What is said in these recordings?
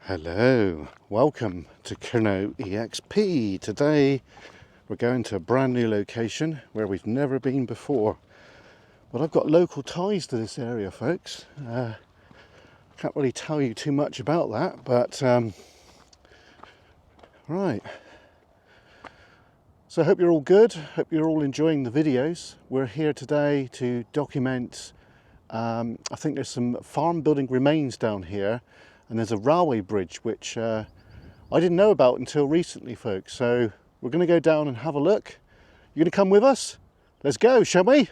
Hello, welcome to CORNWALL EXP. Today we're going to a brand new location where we've never been before. But I've got local ties to this area, folks. Can't really tell you too much about that, but right. So I hope you're all good, hope you're all enjoying the videos. We're here today to document, I think there's some farm building remains down here, and there's a railway bridge which I didn't know about until recently, folks. So we're going to go down and have a look. You going to come with us? Let's go, shall we?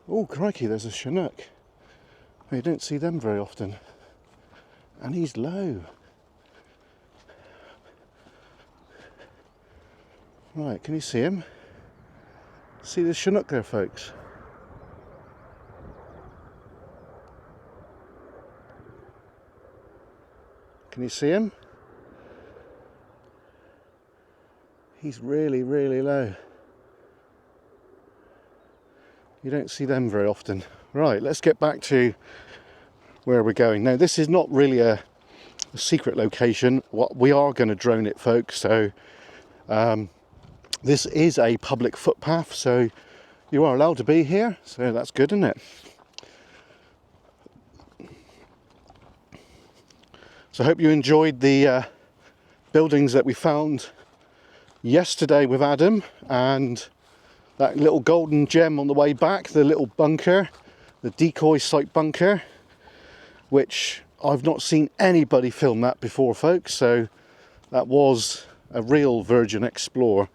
Oh crikey, there's a Chinook. You don't see them very often. And he's low. Right, can you see him? See the Chinook there, folks? Can you see him? He's really, really low. You don't see them very often. Right, let's get back to where we're going. Now, this is not really a secret location. We are going to drone it, folks. So this is a public footpath, so you are allowed to be here. So that's good, isn't it? So I hope you enjoyed the buildings that we found yesterday with Adam, and that little golden gem on the way back, the little bunker, the decoy site bunker, which I've not seen anybody film that before, folks. So that was a real virgin explore.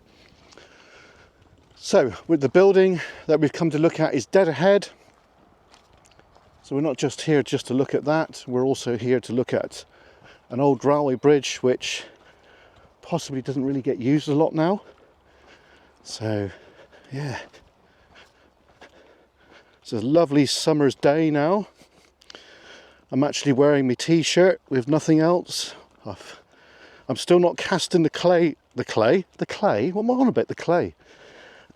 So with the building that we've come to look at is dead ahead. So we're not just here just to look at that, we're also here to look at an old railway bridge which possibly doesn't really get used a lot now. So yeah, it's a lovely summer's day now. I'm actually wearing my t-shirt with nothing else. I'm still not casting the clay. What am I on about? The clay.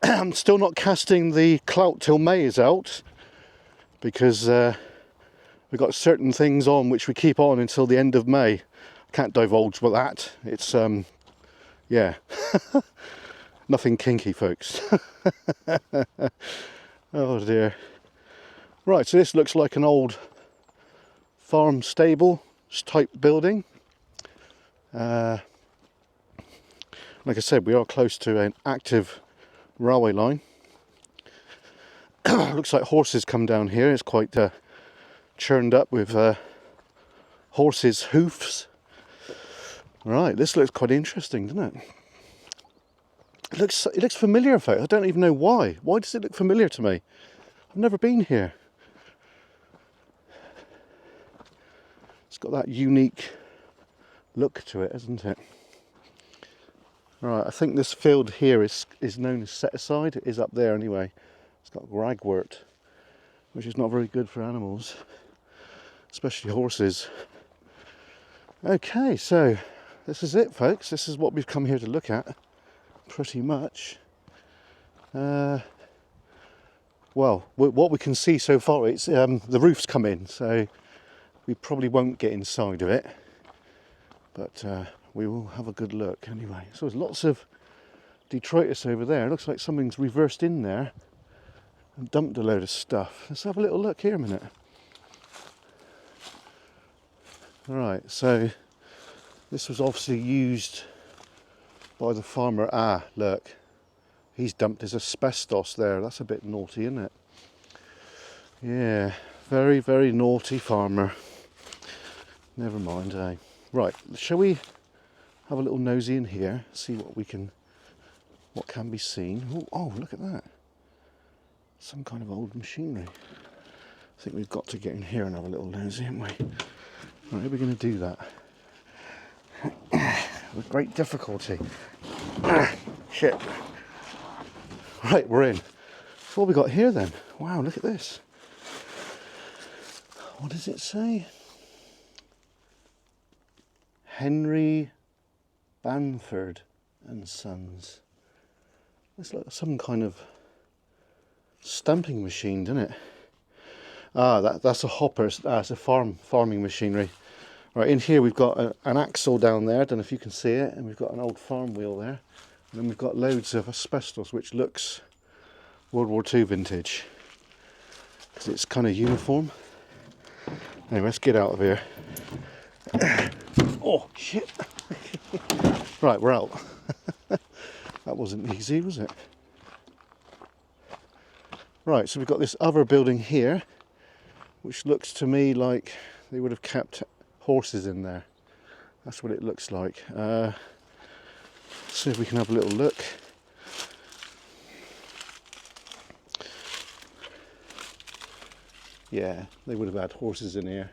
I'm still not casting the clout till May is out, because we've got certain things on which we keep on until the end of May. I can't divulge with that. It's yeah, nothing kinky, folks. Oh dear. Right, so this looks like an old farm stable type building. Like I said, we are close to an active railway line. Looks like horses come down here. It's quite churned up with horses' hoofs. Right, this looks quite interesting, doesn't it? It looks familiar, folks. I don't even know why. Why does it look familiar to me? I've never been here. It's got that unique look to it, hasn't it? Right, I think this field here is known as set aside. It is up there anyway. It's got ragwort, which is not very good for animals, especially horses. Okay, so this is it, folks. This is what we've come here to look at, pretty much. Well, what we can see so far, it's the roof's come in, so we probably won't get inside of it, but we will have a good look anyway. So there's lots of detritus over there. It looks like something's reversed in there and dumped a load of stuff. Let's have a little look here a minute. Right, so this was obviously used by the farmer. Ah, look, he's dumped his asbestos there. That's a bit naughty, isn't it? Yeah, very, very naughty farmer. Never mind, eh? Right, shall we have a little nosy in here, see what can be seen. Oh, look at that. Some kind of old machinery. I think we've got to get in here and have a little nosy, haven't we? Right, we're going to do that. With great difficulty. Shit. Right, we're in. So what have we got here then? Wow, look at this. What does it say? Henry Banford and Sons. It's like some kind of stamping machine, doesn't it? That's a hopper. It's a farming machinery. Right, in here we've got an axle down there, I don't know if you can see it, and we've got an old farm wheel there. And then we've got loads of asbestos, which looks World War II vintage, because it's kind of uniform. Anyway, let's get out of here. Oh, shit. Right, we're out. That wasn't easy, was it? Right, so we've got this other building here, which looks to me like they would have kept horses in there. That's what it looks like. Let's see if we can have a little look. Yeah, they would have had horses in here.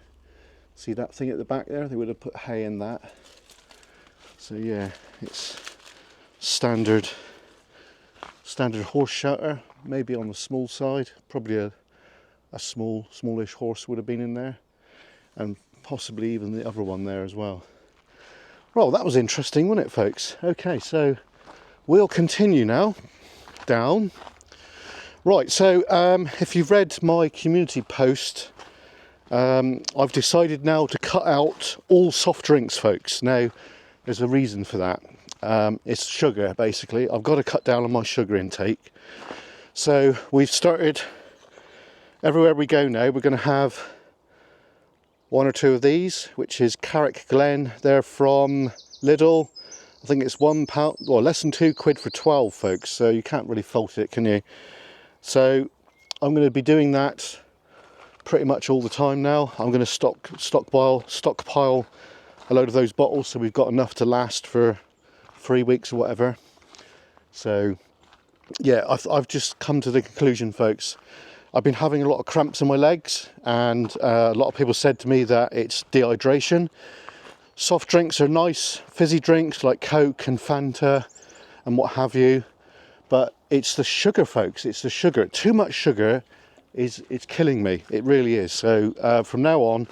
See that thing at the back there? They would have put hay in that. So yeah, it's standard horse shelter, maybe on the small side. Probably a smallish horse would have been in there, and possibly even the other one there as well. Well, that was interesting, wasn't it, folks? Okay, so we'll continue now down. Right, so if you've read my community post, I've decided now to cut out all soft drinks, folks. Now, there's a reason for that. It's sugar, basically. I've got to cut down on my sugar intake. So we've started, everywhere we go now, we're going to have one or two of these, which is Carrick Glen. They're from Lidl. I think it's £1, or less than £2 for 12, folks. So you can't really fault it, can you? So I'm going to be doing that pretty much all the time now. I'm going to stockpile a load of those bottles, so we've got enough to last for 3 weeks or whatever. So yeah, I've just come to the conclusion, folks. I've been having a lot of cramps in my legs, and a lot of people said to me that it's dehydration. Soft drinks are nice, fizzy drinks like Coke and Fanta and what have you, but it's the sugar, folks. It's the sugar. Too much sugar it's killing me. It really is. So from now on,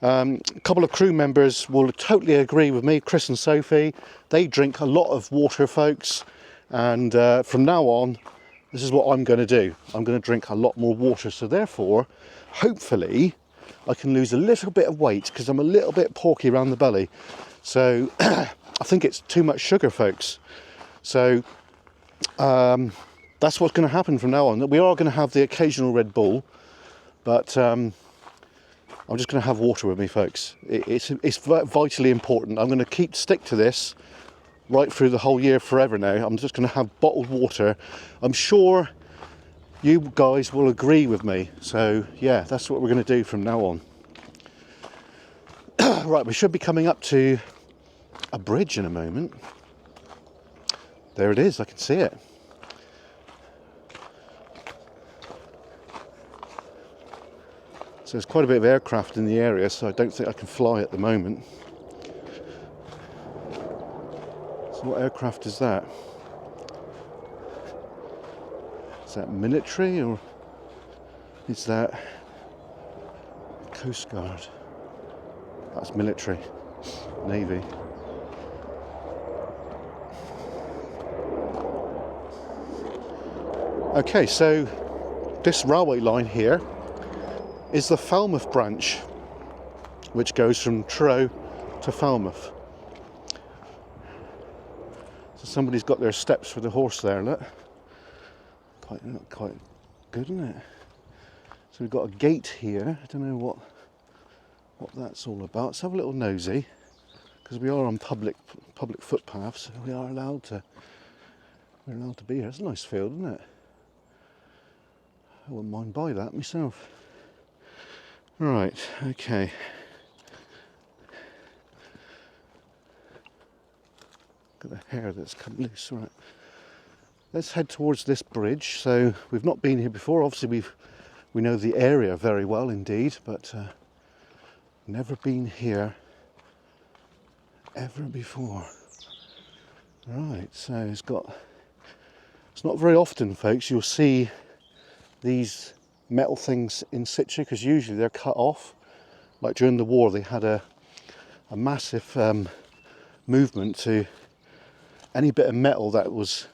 a couple of crew members will totally agree with me, Chris and Sophie. They drink a lot of water, folks, and from now on, this is what I'm going to do. I'm going to drink a lot more water, so therefore, hopefully, I can lose a little bit of weight, because I'm a little bit porky around the belly. So I think it's too much sugar, folks. So that's what's going to happen from now on. We are going to have the occasional Red Bull, but I'm just going to have water with me, folks. It's vitally important. I'm going to stick to this right through the whole year, forever now. I'm just going to have bottled water. I'm sure you guys will agree with me. So yeah, that's what we're going to do from now on. Right, we should be coming up to a bridge in a moment. There it is, I can see it. So there's quite a bit of aircraft in the area, so I don't think I can fly at the moment. So what aircraft is that? Is that military, or is that Coast Guard? That's military, Navy. Okay, so this railway line here is the Falmouth branch, which goes from Truro to Falmouth. So somebody's got their steps for the horse there, look. Quite good, isn't it? So we've got a gate here. I don't know what that's all about. Let's have a little nosy, because we are on public footpaths, so we're allowed to be here. It's a nice field, isn't it? I wouldn't mind buy that myself. Right, okay. Got the hair that's come loose. Right, let's head towards this bridge. So we've not been here before. Obviously we know the area very well indeed, but never been here ever before. Right, so it's not very often, folks, you'll see these metal things in situ, because usually they're cut off. Like during the war, they had a massive movement to any bit of metal that was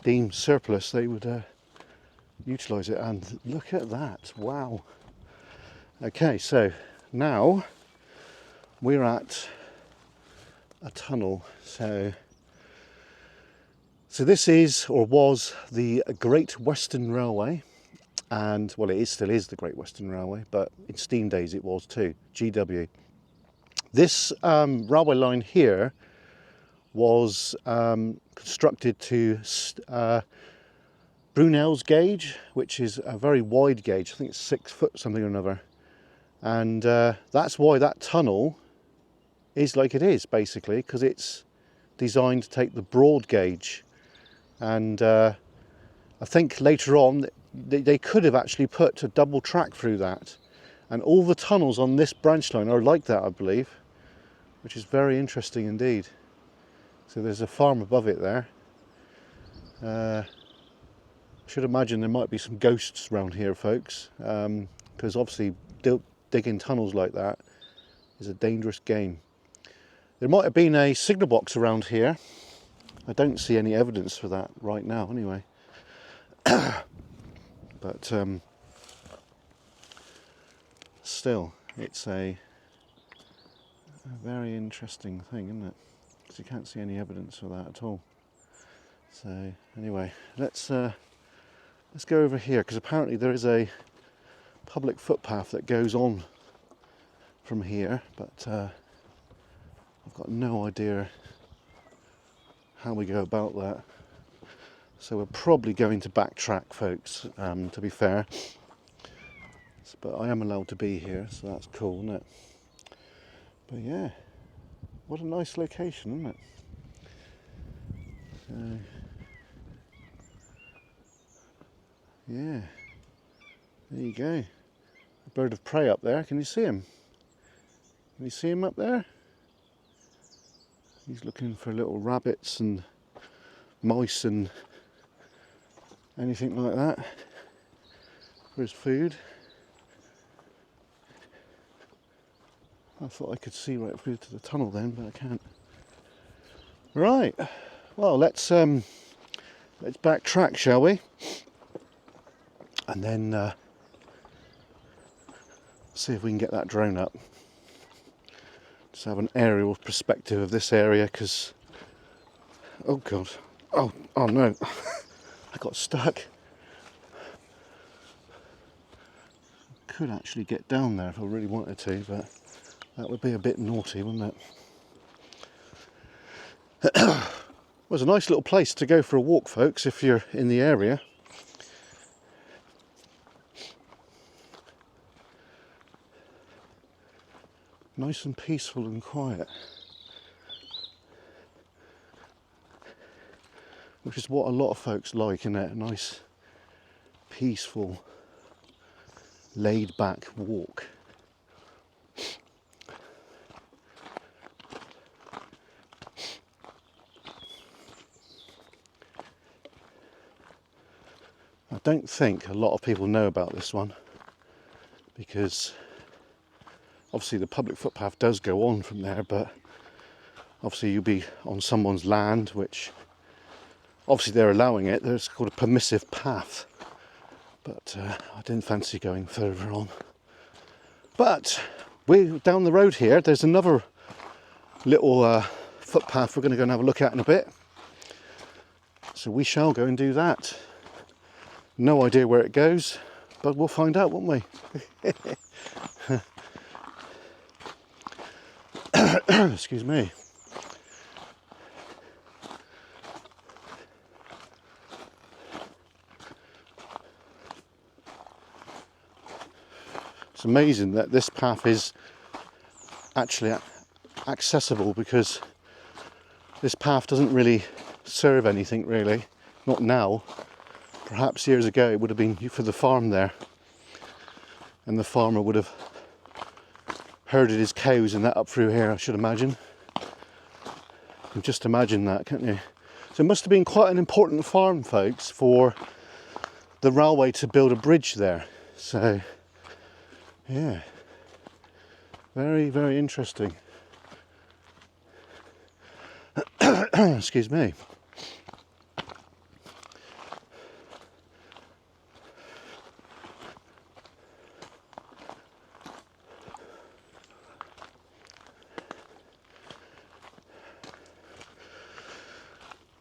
deemed surplus. They would utilise it, and look at that! Wow, Okay, so now we're at a tunnel. So this is, or was, the Great Western Railway, and well, still is the Great Western Railway, but in steam days it was too, GW. This railway line here was constructed to Brunel's gauge, which is a very wide gauge. I think it's 6 foot something or another, and that's why that tunnel is like it is, basically, because it's designed to take the broad gauge. And I think later on they could have actually put a double track through that, and all the tunnels on this branch line are like that, I believe, which is very interesting indeed. So there's a farm above it there. I should imagine there might be some ghosts around here, folks, because obviously digging tunnels like that is a dangerous game. There might have been a signal box around here. I don't see any evidence for that right now anyway. But still, it's a very interesting thing, isn't it? Because you can't see any evidence for that at all. So anyway, let's go over here, because apparently there is a public footpath that goes on from here, but I've got no idea how we go about that. So we're probably going to backtrack, folks, to be fair. But I am allowed to be here, so that's cool, isn't it? But yeah, what a nice location, isn't it? So, yeah, there you go. A bird of prey up there. Can you see him? Can you see him up there? He's looking for little rabbits and mice and anything like that for his food. I thought I could see right through to the tunnel then, but I can't. Right, well, let's backtrack, shall we? And then see if we can get that drone up. Just have an aerial perspective of this area, because oh god, oh no, I got stuck. Could actually get down there if I really wanted to, but that would be a bit naughty, wouldn't it? Well, it's a nice little place to go for a walk, folks, if you're in the area. Nice and peaceful and quiet. Which is what a lot of folks like, isn't it? A nice, peaceful, laid-back walk. I don't think a lot of people know about this one, because obviously the public footpath does go on from there, but obviously you'll be on someone's land, which obviously they're allowing it. It's called a permissive path, but I didn't fancy going further on. But we're down the road here. There's another little footpath we're going to go and have a look at in a bit, so we shall go and do that. No idea where it goes, but we'll find out, won't we? Excuse me. It's amazing that this path is actually accessible, because this path doesn't really serve anything, really. Not now. Perhaps years ago it would have been for the farm there, and the farmer would have herded his cows and that up through here, I should imagine. You can just imagine that, can't you? So it must have been quite an important farm, folks, for the railway to build a bridge there. So yeah, very, very interesting. Excuse me.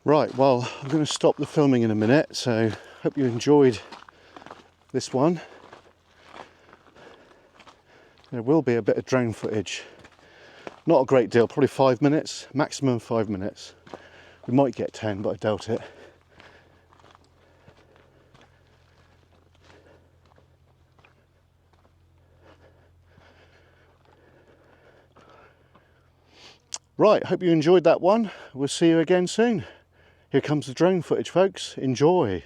Right, well, I'm going to stop the filming in a minute, so hope you enjoyed this one. There will be a bit of drone footage. Not a great deal, probably 5 minutes, maximum 5 minutes. We might get 10, but I doubt it. Right, hope you enjoyed that one. We'll see you again soon. Here comes the drone footage, folks. Enjoy.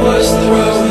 Was thrown